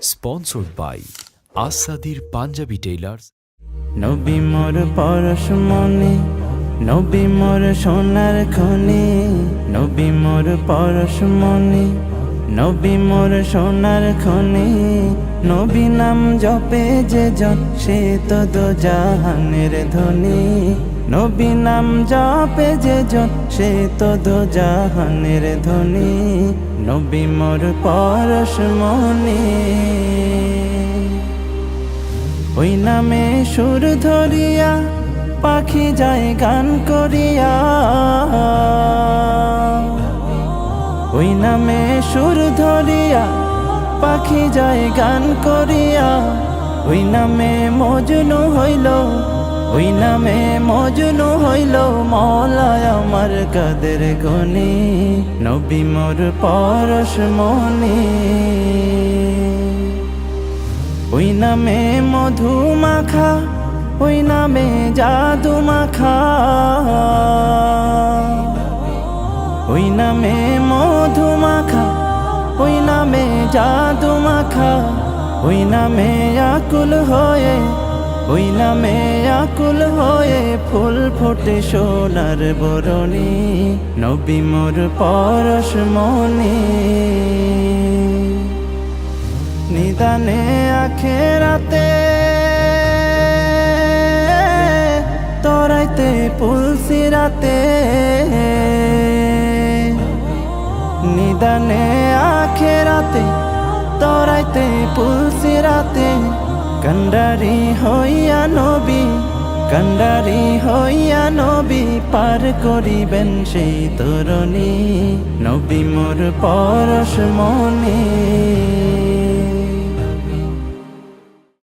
Sponsored by Asadir Punjabi Tailors. নবী মোর পরশমণি, নবী মোর সোনার খনি, নবী মোর পরশমণি, নবী মোর সোনার খনি। নবী নাম জপে যে জন সে তো দোজাহানের ধনী। নবী নাম জপে যে জন সে তো দোজাহানের ধনী। নবী মোর পরশমণি, ওই নামে সুর ধরিয়া পাখি যায় গান করিয়া। ওই নামে সুর ধরিয়া পাখি যায় গান করিয়া। ওই নামে মজনু হইল, ওই নামে মজনু হইল মওলায় আমার কাদের গনি। নবী মোর পরশমণি, ওই নামে মধু মাখা, ওই নামে জাদু মাখা। ওই নামে মধু মাখা, ওই নামে জাদু মাখা। ওই নামে আকুল হয়ে, ওই নামে আকুল হয়ে ফুল ফোটে সোনার বরণী। নবী মোর পরশমণি, নিদানে আখেরাতে তরাইতে পুলসিরাতে। নিদানে আখেরাতে তরাইতে পুলসিরাতে। কান্ডারি হইয়া নবী, কান্ডারি হইয়া নবী পার করিবেন সেই তরণী। নবী মোর পরশমণি।